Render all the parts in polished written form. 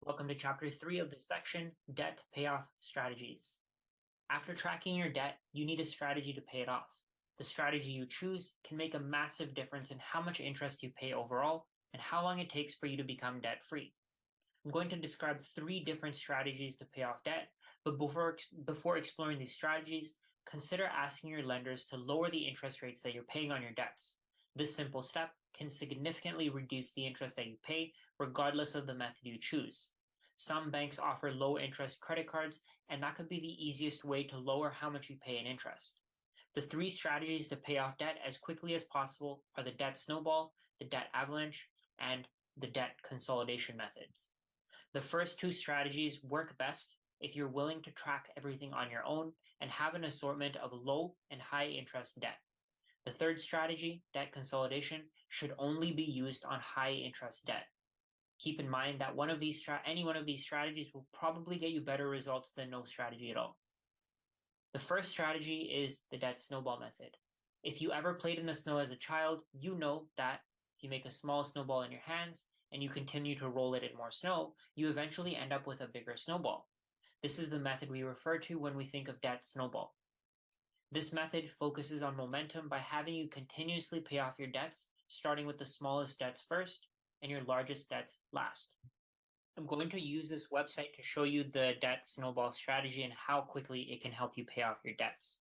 Welcome to Chapter 3 of this section, Debt Payoff Strategies. After tracking your debt, you need a strategy to pay it off. The strategy you choose can make a massive difference in how much interest you pay overall and how long it takes for you to become debt-free. I'm going to describe 3 different strategies to pay off debt, but before exploring these strategies, consider asking your lenders to lower the interest rates that you're paying on your debts. This simple step can significantly reduce the interest that you pay, regardless of the method you choose. Some banks offer low interest credit cards, and that could be the easiest way to lower how much you pay in interest. The 3 strategies to pay off debt as quickly as possible are the debt snowball, the debt avalanche, and the debt consolidation methods. The first 2 strategies work best if you're willing to track everything on your own and have an assortment of low and high interest debt. The third strategy, debt consolidation, should only be used on high interest debt. Keep in mind that any one of these strategies will probably get you better results than no strategy at all. The first strategy is the debt snowball method. If you ever played in the snow as a child, you know that if you make a small snowball in your hands and you continue to roll it in more snow, you eventually end up with a bigger snowball. This is the method we refer to when we think of debt snowball. This method focuses on momentum by having you continuously pay off your debts, starting with the smallest debts first and your largest debts last. I'm going to use this website to show you the debt snowball strategy and how quickly it can help you pay off your debts.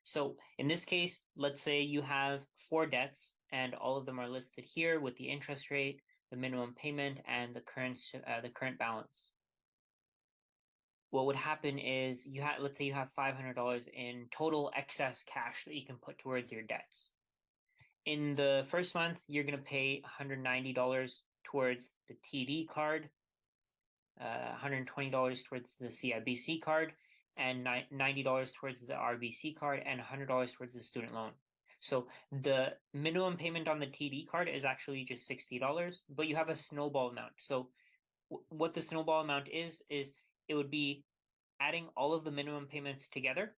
So in this case, let's say you have 4 debts and all of them are listed here with the interest rate, the minimum payment, and the current balance. What would happen is let's say you have $500 in total excess cash that you can put towards your debts. In the first month, you're going to pay $190 towards the TD card, $120 towards the CIBC card, and $90 towards the RBC card, and $100 towards the student loan. So the minimum payment on the TD card is actually just $60, but you have a snowball amount. So what the snowball amount is it would be adding all of the minimum payments together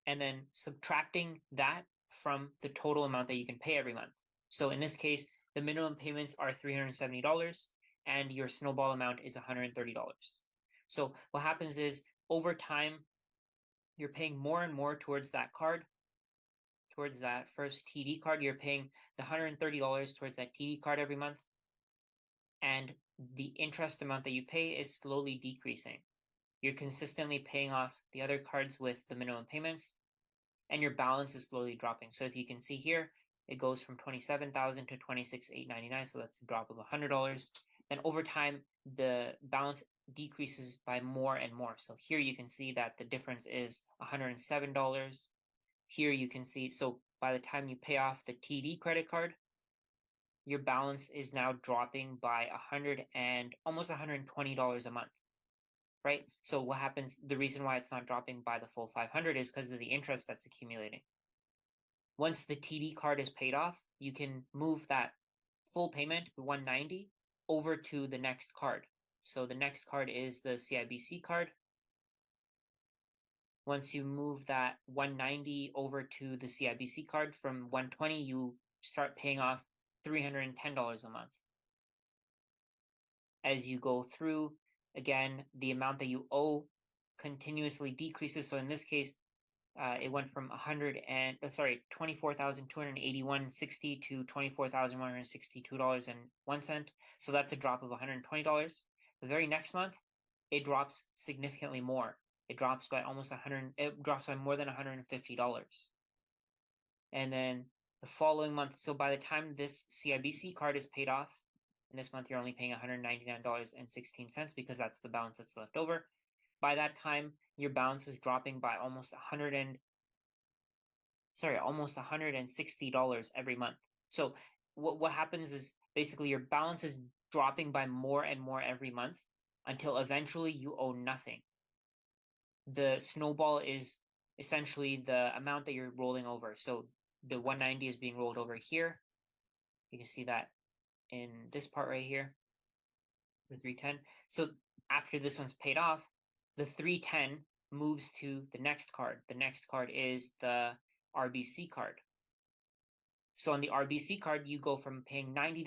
and then subtracting that from the total amount that you can pay every month. So in this case, the minimum payments are $370 and your snowball amount is $130. So what happens is over time, you're paying more and more towards that card, towards that first TD card. You're paying the $130 towards that TD card every month. And the interest amount that you pay is slowly decreasing. You're consistently paying off the other cards with the minimum payments, and your balance is slowly dropping. So if you can see here, it goes from $27,000 to $26,899, so that's a drop of $100. Then over time, the balance decreases by more and more. So here you can see that the difference is $107. Here you can see, so by the time you pay off the TD credit card, your balance is now dropping by almost $120 a month. Right? So what happens, the reason why it's not dropping by the full 500 is because of the interest that's accumulating. Once the TD card is paid off, you can move that full payment, the 190, over to the next card. So the next card is the CIBC card. Once you move that 190 over to the CIBC card from 120, you start paying off $310 a month. As you go through, again, the amount that you owe continuously decreases. So in this case, it went from $24,281.60 to $24,162.01. So that's a drop of $120. The very next month, it drops significantly more. It drops by it drops by more than $150. And then the following month, so by the time this CIBC card is paid off, and this month you're only paying $199.16 because that's the balance that's left over. By that time, your balance is dropping by almost $160 every month. So what happens is basically your balance is dropping by more and more every month until eventually you owe nothing. The snowball is essentially the amount that you're rolling over. So the 190 is being rolled over here. You can see that in this part right here, the 310. So after this one's paid off, the 310 moves to the next card. The next card is the RBC card. So on the RBC card, you go from paying $90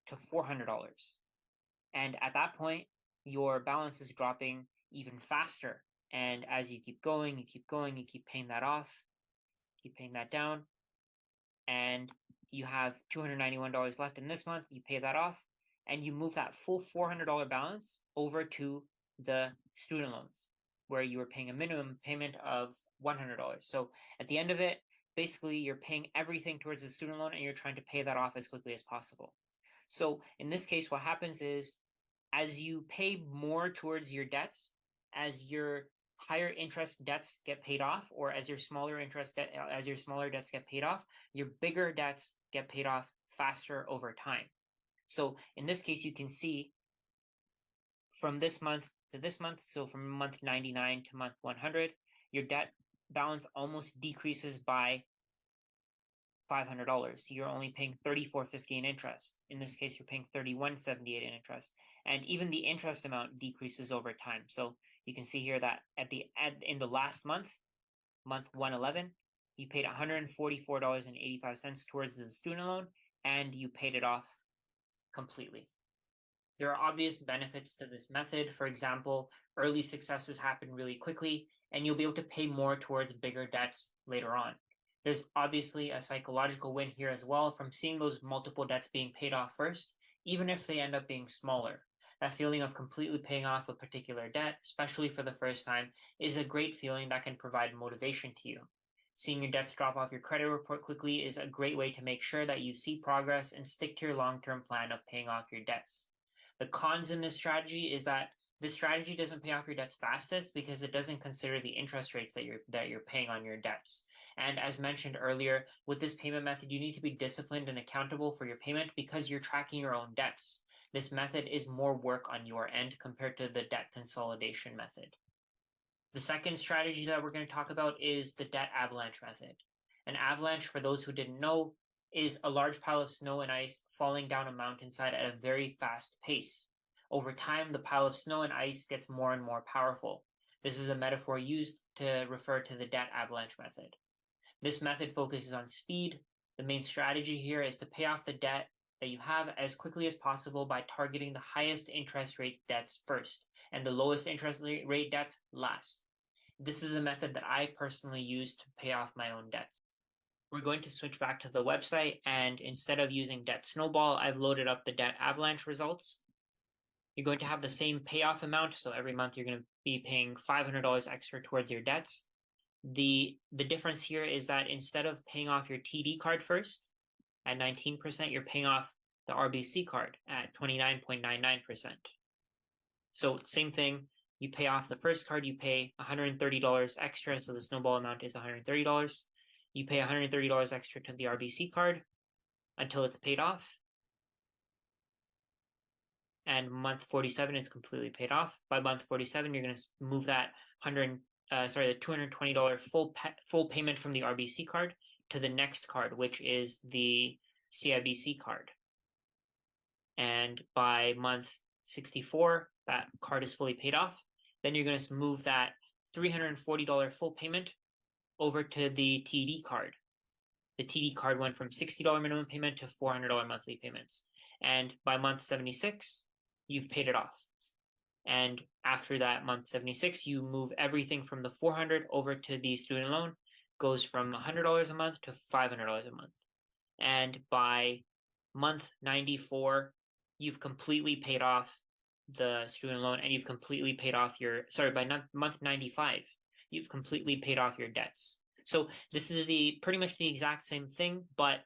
to $400. And at that point, your balance is dropping even faster. And as you keep going, you keep going, you keep paying that off, keep paying that down, and you have $291 left in this month. You pay that off, and you move that full $400 balance over to the student loans, where you were paying a minimum payment of $100. So at the end of it, basically you're paying everything towards the student loan and you're trying to pay that off as quickly as possible. So in this case, what happens is as you pay more towards your debts, as your higher interest debts get paid off, or as your smaller debts get paid off, your bigger debts get paid off faster over time. So in this case, you can see from this month to this month, so from month 99 to month 100, your debt balance almost decreases by $500. So you're only paying $34.50 in interest. In this case, you're paying $31.78 in interest, and even the interest amount decreases over time. So you can see here that in the last month, month 111, you paid $144.85 towards the student loan, and you paid it off completely. There are obvious benefits to this method. For example, early successes happen really quickly, and you'll be able to pay more towards bigger debts later on. There's obviously a psychological win here as well from seeing those multiple debts being paid off first, even if they end up being smaller. That feeling of completely paying off a particular debt, especially for the first time, is a great feeling that can provide motivation to you. Seeing your debts drop off your credit report quickly is a great way to make sure that you see progress and stick to your long-term plan of paying off your debts. The cons in this strategy is that this strategy doesn't pay off your debts fastest because it doesn't consider the interest rates that you're paying on your debts. And as mentioned earlier, with this payment method, you need to be disciplined and accountable for your payment because you're tracking your own debts. This method is more work on your end compared to the debt consolidation method. The second strategy that we're going to talk about is the debt avalanche method. An avalanche, for those who didn't know, is a large pile of snow and ice falling down a mountainside at a very fast pace. Over time, the pile of snow and ice gets more and more powerful. This is a metaphor used to refer to the debt avalanche method. This method focuses on speed. The main strategy here is to pay off the debt that you have as quickly as possible by targeting the highest interest rate debts first and the lowest interest rate debts last. This is the method that I personally use to pay off my own debts. We're going to switch back to the website, and instead of using Debt Snowball, I've loaded up the Debt Avalanche results. You're going to have the same payoff amount, so every month you're going to be paying $500 extra towards your debts. The difference here is that instead of paying off your TD card first at 19%, you're paying off the RBC card at 29.99%. So same thing, you pay off the first card, you pay $130 extra, so the snowball amount is $130. You pay $130 extra to the RBC card until it's paid off. And month 47 is completely paid off. By month 47, you're going to move that the $220 full payment from the RBC card to the next card, which is the CIBC card. And by month 64, that card is fully paid off. Then you're going to move that $340 full payment over to the TD card. The TD card went from $60 minimum payment to $400 monthly payments. And by month 76, you've paid it off. And after that month 76, you move everything from the $400 over to the student loan, goes from $100 a month to $500 a month. And by month 94, you've completely paid off the student loan, and you've completely paid off by month 95, you've completely paid off your debts. So this is pretty much the exact same thing, but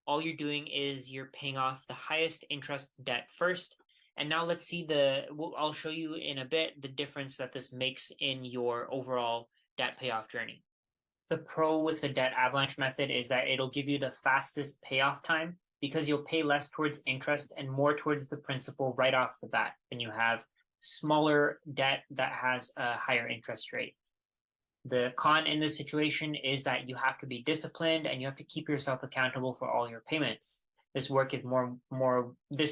all you're doing is you're paying off the highest interest debt first. And now let's see I'll show you in a bit the difference that this makes in your overall debt payoff journey. The pro with the debt avalanche method is that it'll give you the fastest payoff time because you'll pay less towards interest and more towards the principal right off the bat than you have smaller debt that has a higher interest rate. The con in this situation is that you have to be disciplined and you have to keep yourself accountable for all your payments. This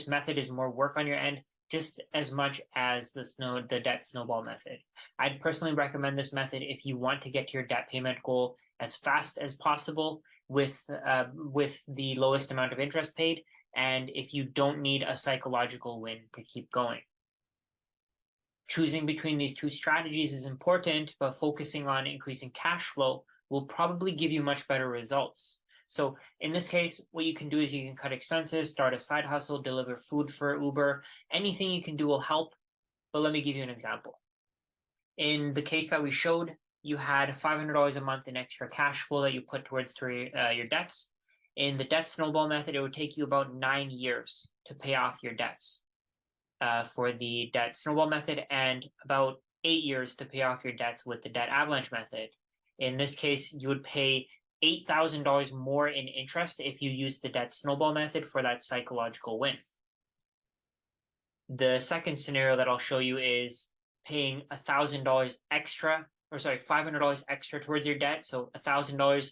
method is more work on your end, just as much as the debt snowball method. I'd personally recommend this method if you want to get to your debt payment goal as fast as possible with the lowest amount of interest paid, and if you don't need a psychological win to keep going. Choosing between these two strategies is important, but focusing on increasing cash flow will probably give you much better results. So in this case, what you can do is you can cut expenses, start a side hustle, deliver food for Uber. Anything you can do will help, but let me give you an example. In the case that we showed, you had $500 a month in extra cash flow that you put towards your debts. In the debt snowball method, it would take you about 9 years to pay off your debts for the debt snowball method, and about 8 years to pay off your debts with the debt avalanche method. In this case, you would pay $8,000 more in interest if you use the debt snowball method for that psychological win. The second scenario that I'll show you is paying $1,000 extra, or sorry, $500 extra towards your debt. So $1,000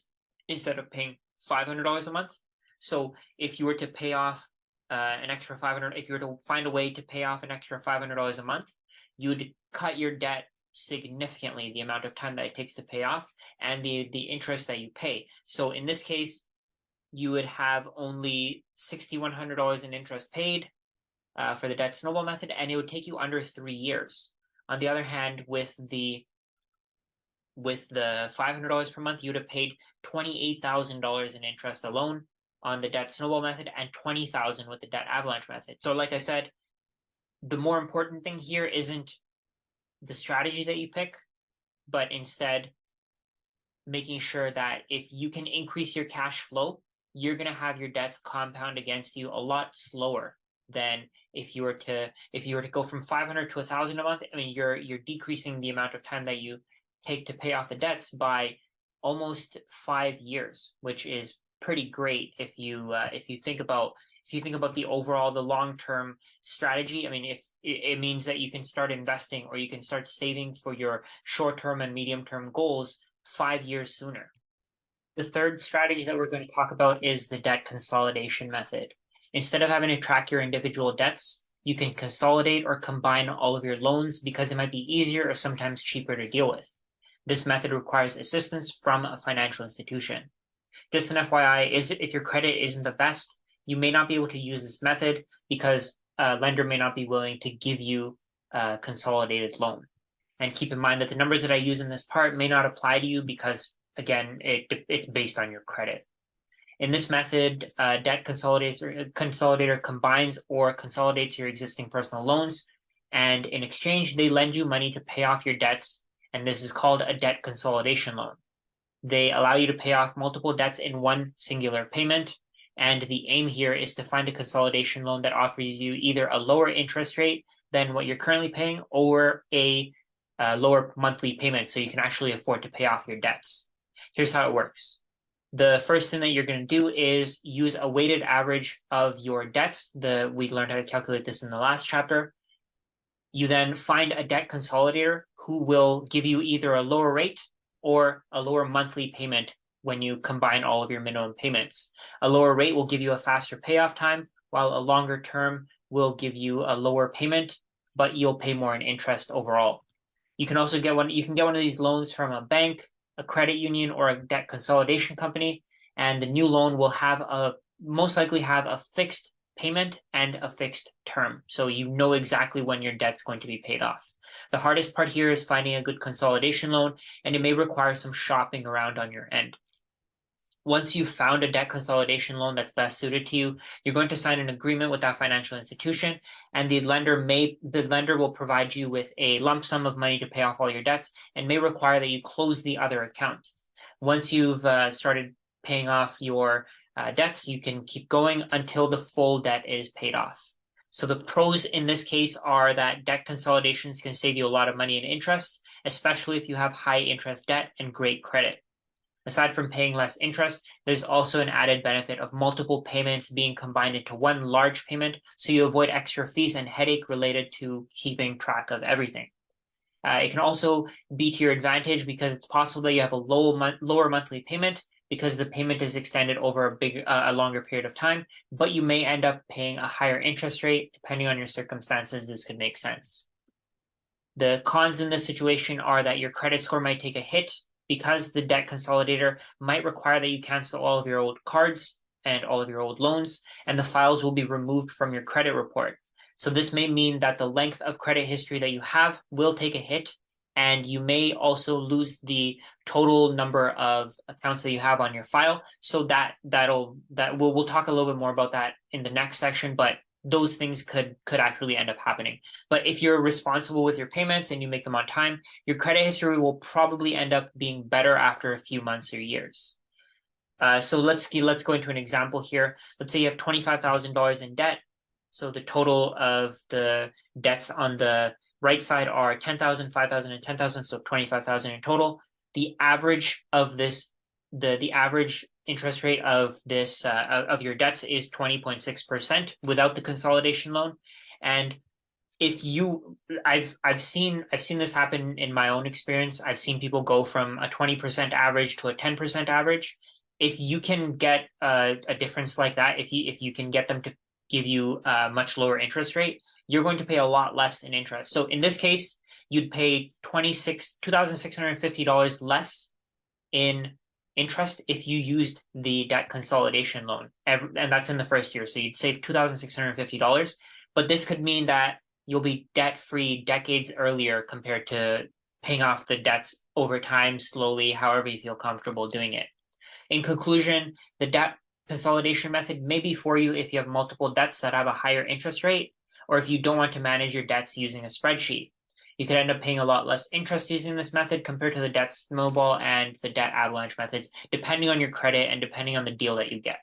instead of paying $500 a month. So if you were to pay off an extra $500, if you were to find a way to pay off an extra $500 a month, you'd cut your debt significantly, the amount of time that it takes to pay off and the interest that you pay. So in this case, you would have only $6,100 in interest paid for the debt snowball method, and it would take you under 3 years. On the other hand, with the $500 per month, you would have paid $28,000 in interest alone on the debt snowball method and $20,000 with the debt avalanche method. So like I said, the more important thing here isn't the strategy that you pick, but instead making sure that if you can increase your cash flow, you're going to have your debts compound against you a lot slower than if you were to go from 500 to 1,000 a month. I mean, you're decreasing the amount of time that you take to pay off the debts by almost 5 years, which is pretty great if you think about the overall, the long-term strategy. I mean, if it means that you can start investing or you can start saving for your short-term and medium-term goals 5 years sooner. The third strategy that we're going to talk about is the debt consolidation method. Instead of having to track your individual debts, you can consolidate or combine all of your loans because it might be easier or sometimes cheaper to deal with. This method requires assistance from a financial institution. Just an FYI, if your credit isn't the best, you may not be able to use this method because a lender may not be willing to give you a consolidated loan. And keep in mind that the numbers that I use in this part may not apply to you because, again, it's based on your credit. In this method, debt consolidator combines or consolidates your existing personal loans, and in exchange, they lend you money to pay off your debts, and this is called a debt consolidation loan. They allow you to pay off multiple debts in one singular payment, and the aim here is to find a consolidation loan that offers you either a lower interest rate than what you're currently paying or a lower monthly payment so you can actually afford to pay off your debts. Here's how it works. The first thing that you're going to do is use a weighted average of your debts. We learned how to calculate this in the last chapter. You then find a debt consolidator who will give you either a lower rate or a lower monthly payment when you combine all of your minimum payments. A lower rate will give you a faster payoff time, while a longer term will give you a lower payment, but you'll pay more in interest overall. You can also get one of these loans from a bank, a credit union, or a debt consolidation company, and the new loan will most likely have a fixed payment and a fixed term, so you know exactly when your debt's going to be paid off. The hardest part here is finding a good consolidation loan, and it may require some shopping around on your end. Once you've found a debt consolidation loan that's best suited to you, you're going to sign an agreement with that financial institution, and the lender will provide you with a lump sum of money to pay off all your debts and may require that you close the other accounts. Once you've started paying off your debts, you can keep going until the full debt is paid off. So the pros in this case are that debt consolidations can save you a lot of money in interest, especially if you have high interest debt and great credit. Aside from paying less interest, there's also an added benefit of multiple payments being combined into one large payment, so you avoid extra fees and headache related to keeping track of everything. It can also be to your advantage because it's possible that you have a lower monthly payment because the payment is extended over a longer period of time, but you may end up paying a higher interest rate. Depending on your circumstances, this could make sense. The cons in this situation are that your credit score might take a hit because the debt consolidator might require that you cancel all of your old cards and all of your old loans, and the files will be removed from your credit report. So this may mean that the length of credit history that you have will take a hit, and you may also lose the total number of accounts that you have on your file. So we'll talk a little bit more about that in the next section, but those things could actually end up happening. But if you're responsible with your payments and you make them on time, your credit history will probably end up being better after a few months or years. So let's go into an example here. Let's say you have $25,000 in debt. So the total of the debts on the right side are 10,000, 5,000, and 10,000, so 25,000 in total. The average of this, the average interest rate of this of your debts is 20.6% without the consolidation loan. And if you I've seen this happen in my own experience. I've seen people go from a 20% average to a 10% average. If you can get a difference like that, if you can get them to give you a much lower interest rate, you're going to pay a lot less in interest. So in this case, you'd pay $2,650 less in interest if you used the debt consolidation loan, and that's in the first year. So you'd save $2,650, but this could mean that you'll be debt-free decades earlier compared to paying off the debts over time, slowly, however you feel comfortable doing it. In conclusion, the debt consolidation method may be for you if you have multiple debts that have a higher interest rate, or if you don't want to manage your debts using a spreadsheet. You could end up paying a lot less interest using this method compared to the debt snowball and the debt avalanche methods, depending on your credit and depending on the deal that you get.